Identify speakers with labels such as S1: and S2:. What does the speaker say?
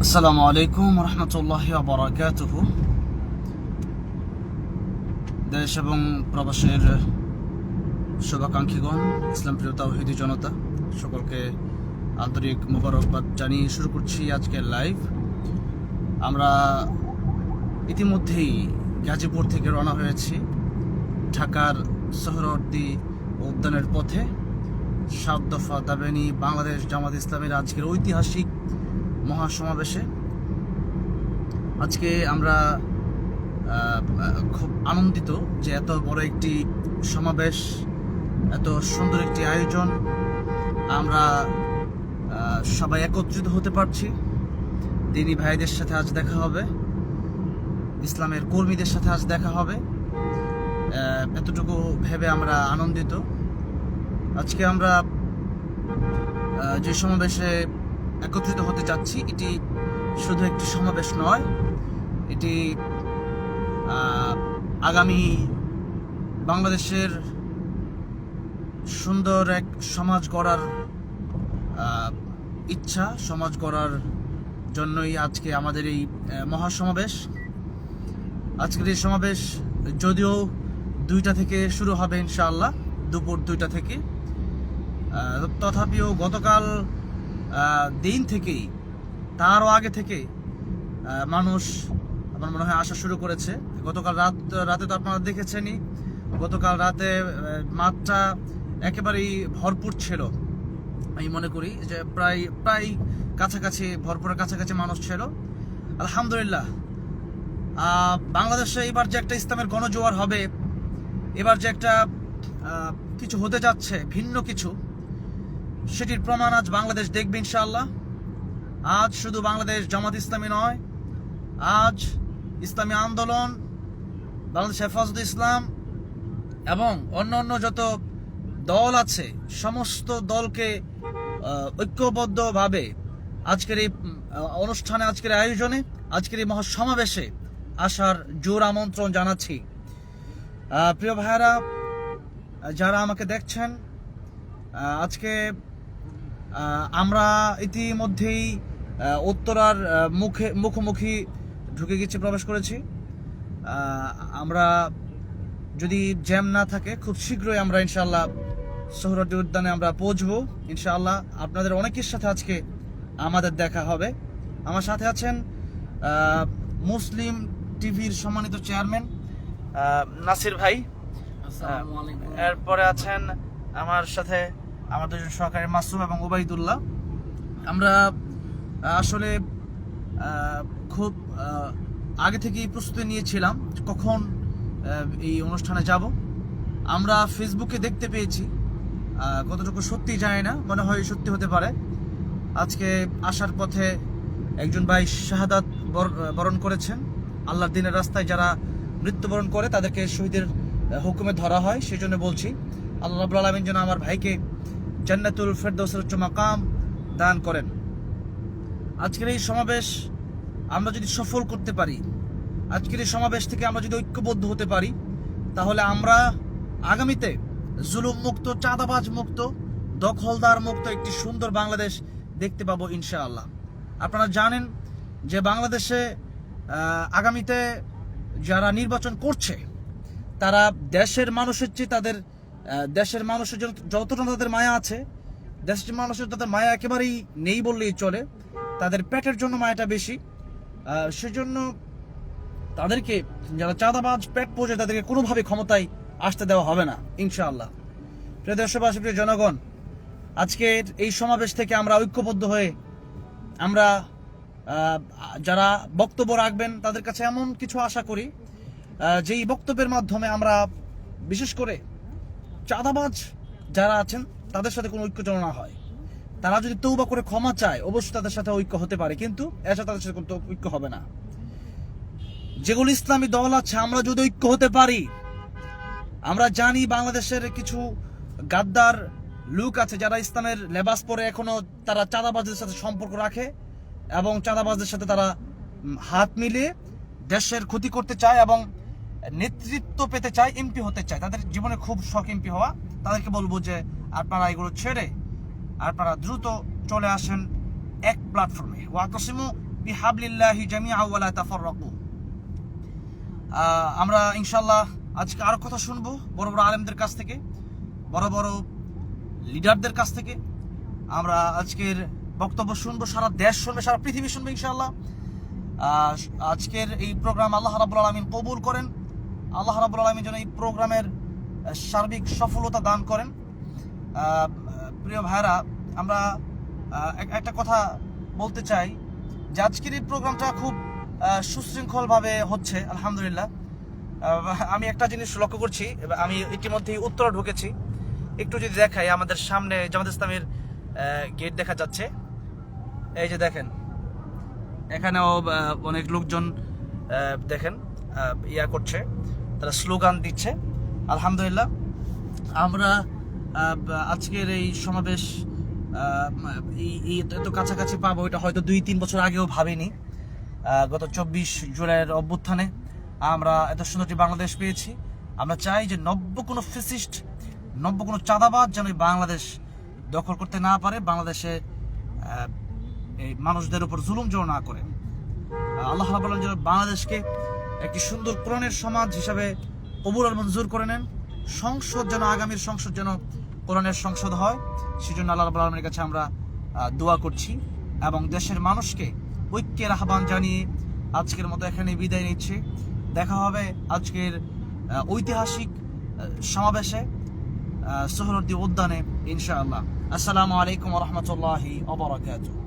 S1: আসসালামু আলাইকুম রহমতুল্লাহি ওয়া বারাকাতুহু। দেশ এবং প্রবাসের শুভাকাঙ্ক্ষীগণ, ইসলাম প্রিয় তাওহীদি জনতা, সকলকে আন্তরিক মোবারকবাদ জানিয়ে শুরু করছি আজকের লাইভ। আমরা ইতিমধ্যেই গাজীপুর থেকে রওনা হয়েছি ঢাকার সোহরাওয়ার্দী উদ্যানের পথে। 7 দফা দাবি নিয়ে বাংলাদেশ জামাত ইসলামের আজকের ঐতিহাসিক মহাসমাবেশে আজকে আমরা খুব আনন্দিত যে এত বড় একটি সমাবেশ, এত সুন্দর একটি আয়োজন, আমরা সবাই একত্রিত হতে পারছি। দিনী ভাইদের সাথে আজ দেখা হবে, ইসলামের কর্মীদের সাথে আজ দেখা হবে, এতটুকু ভেবে আমরা আনন্দিত। আজকে আমরা যে সমাবেশে একত্রিত হতে যাচ্ছি, এটি শুধু একটি সমাবেশ নয়, এটি আগামী বাংলাদেশের সুন্দর এক সমাজ গড়ার ইচ্ছা, সমাজ গড়ার জন্যই আজকে আমাদের এই মহাসমাবেশ। আজকের এই সমাবেশ যদিও 2টা থেকে শুরু হবে ইনশাআল্লাহ, দুপুর 2টা থেকে, তথাপিও গতকাল দিন থেকেই, তারও আগে থেকে মানুষ আমার মনে হয় আসা শুরু করেছে। গতকাল রাতে তো আপনারা দেখেছেনই, গতকাল রাতে মাঠটা একেবারেই ভরপুর ছিল। আমি মনে করি যে প্রায় কাছাকাছি, ভরপুরের কাছাকাছি মানুষ ছিল। আলহামদুলিল্লাহ, বাংলাদেশে এবার যে একটা ইসলামের গণজোয়ার হবে, এবার যে একটা কিছু হতে যাচ্ছে, ভিন্ন কিছু, সেটির প্রমাণ আজ বাংলাদেশ দেখবে ইনশাআল্লাহ। আজ শুধু বাংলাদেশ জামাত ইসলামী নয়, আজ ইসলামী আন্দোলন, বাংলাদেশ হেফাজতে ইসলাম এবং অন্য যত দল আছে, সমস্ত দলকে ঐক্যবদ্ধভাবে আজকের এই অনুষ্ঠানে, আজকের আয়োজনে, আজকের এই মহাসমাবেশে আসার জোর আমন্ত্রণ জানাচ্ছি। প্রিয় ভাইয়েরা, যারা আমাকে দেখছেন, আজকে আমরা ইতিমধ্যেই উত্তরার মুখোমুখি ঢুকে গেছি, প্রবেশ করেছি। আমরা যদি জ্যাম না থাকে, খুব শীঘ্রই আমরা ইনশাআল্লাহ সোহরাওয়ার্দী উদ্যানে আমরা পৌঁছবো ইনশাআল্লাহ। আপনাদের অনেকের সাথে আজকে আমাদের দেখা হবে। আমার সাথে আছেন মুসলিম টিভির সম্মানিত চেয়ারম্যান নাসির ভাই, এরপরে আছেন আমার সাথে আমার দুজন সহকারী মাসুম এবং ওবাইদুল্লাহ। আমরা আসলে খুব আগে থেকেই প্রস্তুতি নিয়েছিলাম কখন এই অনুষ্ঠানে যাব। আমরা ফেসবুকে দেখতে পেয়েছি, কতটুকু সত্যি জানি না, মনে হয় সত্যি হতে পারে। আজকে আসার পথে একজন ভাই শাহাদাত বরণ করেছেন। আল্লাহর দ্বীনের রাস্তায় যারা মৃত্যুবরণ করে তাদেরকে শহীদের হুকুমে ধরা হয়। সেই জন্য বলছি, আল্লাহ রাব্বুল আলামিন যেন আমার ভাইকে জান্নাতুল ফেরদৌসের উচ্চ মাকাম দান করেন। আজকের এই সমাবেশ আমরা যদি সফল করতে পারি, আজকের এই সমাবেশ থেকে আমরা যদি ঐক্যবদ্ধ হতে পারি, তাহলে আমরা আগামীতে জুলুম মুক্ত, চাঁদাবাজ মুক্ত, দখলদার মুক্ত একটি সুন্দর বাংলাদেশ দেখতে পাবো ইনশাআল্লাহ। আপনারা জানেন যে বাংলাদেশে আগামীতে যারা নির্বাচন করছে, তারা দেশের মানুষের চেয়ে তাদের দেশের মানুষের জন্য যতটা তাদের মায়া আছে, দেশের মানুষের তাদের মায়া একেবারেই নেই বললেই চলে। তাদের পেটের জন্য মায়াটা বেশি। সেজন্য তাদেরকে, যারা চাঁদাবাজ, পেট পোষে, তাদেরকে কোনোভাবে ক্ষমতায় আসতে দেওয়া হবে না ইনশাআল্লাহ। প্রিয় দেশবাসী, প্রিয় জনগণ, আজকের এই সমাবেশ থেকে আমরা ঐক্যবদ্ধ হয়ে আমরা যারা বক্তব্য রাখবেন তাদের কাছে এমন কিছু আশা করি যেই বক্তব্যের মাধ্যমে আমরা বিশেষ করে চাঁদাবাজ যারা আছেন তাদের সাথে কোনো ঐক্য যেন না হয়। তারা যদি তওবা করে ক্ষমা চায়, অবশ্যই তাদের সাথে ঐক্য হতে পারে, কিন্তু এছাড়া তাদের সাথে কোনো ঐক্য হবে না। যেগুলো ইসলামী দল আছে, আমরা যদি ঐক্য হতে পারি, আমরা জানি বাংলাদেশের কিছু গাদ্দার লোক আছে যারা ইসলামের লেবাস পরে এখনো তারা চাঁদাবাজদের সাথে সম্পর্ক রাখে এবং চাঁদাবাজদের সাথে তারা হাত মিলিয়ে দেশের ক্ষতি করতে চায় এবং নেতৃত্ব পেতে চায়, এমপি হতে চায়। তাদের জীবনে খুব শখ এমপি হওয়া। তাদেরকে বলবো যে আপনারা এগুলো ছেড়ে আপনারা দ্রুত চলে আসেন এক প্ল্যাটফর্মে, ওয়াতাসিমু বিহাবলিল্লাহি জামিআ ওয়া লা তাফাররাকু। আমরা ইনশাআল্লাহ আজকে আরো কথা শুনবো বড় বড় আলেমদের কাছ থেকে, বড় বড় লিডারদের কাছ থেকে। আমরা আজকের বক্তব্য শুনবো, সারা দেশ শুনবে, সারা পৃথিবী শুনবে ইনশাআল্লাহ। আজকের এই প্রোগ্রাম আল্লাহ রাব্বুল আলামিন কবুল করেন। আল্লাহ রাব্বুল আলামিন যেন এই প্রোগ্রামের সার্বিক সফলতা দান করেন। প্রিয় ভাইরা, আমরা একটা কথা বলতে চাই যে আজকের এই প্রোগ্রামটা খুব সুশৃঙ্খলভাবে হচ্ছে আলহামদুলিল্লাহ। আমি একটা জিনিস লক্ষ্য করছি, আমি ইতিমধ্যেই উত্তরে ঢুকেছি। একটু যদি দেখাই, আমাদের সামনে জামাত ইসলামের গেট দেখা যাচ্ছে। এই যে দেখেন, এখানেও অনেক লোকজন দেখেন ইয়া করছে, তারা স্লোগান দিচ্ছে আলহামদুলিল্লাহ। আমরা আজকের এই সমাবেশ এত কাছাকাছি পাবো এটা হয়তো 2-3 বছর আগেও ভাবিনি। গত 24 জুলাইয়ের অভ্যুত্থানে আমরা এত সুন্দর একটি বাংলাদেশ পেয়েছি। আমরা চাই যে নব্য কোনো ফ্যাসিস্ট, নব্য কোনো চাঁদাবাজ যেন বাংলাদেশ দখল করতে না পারে, বাংলাদেশে এই মানুষদের উপর জুলুম যেন না করে। আল্লাহ রাব্বুল আলামিন যেন বাংলাদেশকে একটি সুন্দর কোরআনের সমাজ হিসাবে কবুল আর মঞ্জুর করে নেন। সংসদ যেন, আগামীর সংসদ যেন কোরআনের সংসদ হয়, সেজন্য আল্লাহ রাব্বুল আলামিনের কাছে আমরা দোয়া করছি। এবং দেশের মানুষকে ঐক্যের আহ্বান জানিয়ে আজকের মতো এখানে বিদায় নিচ্ছি। দেখা হবে আজকের ঐতিহাসিক সমাবেশে সোহরাওয়ার্দী উদ্যানে ইনশাআল্লাহ। আসসালামু আলাইকুম ওয়া রাহমাতুল্লাহি ওয়া বারাকাতুহু।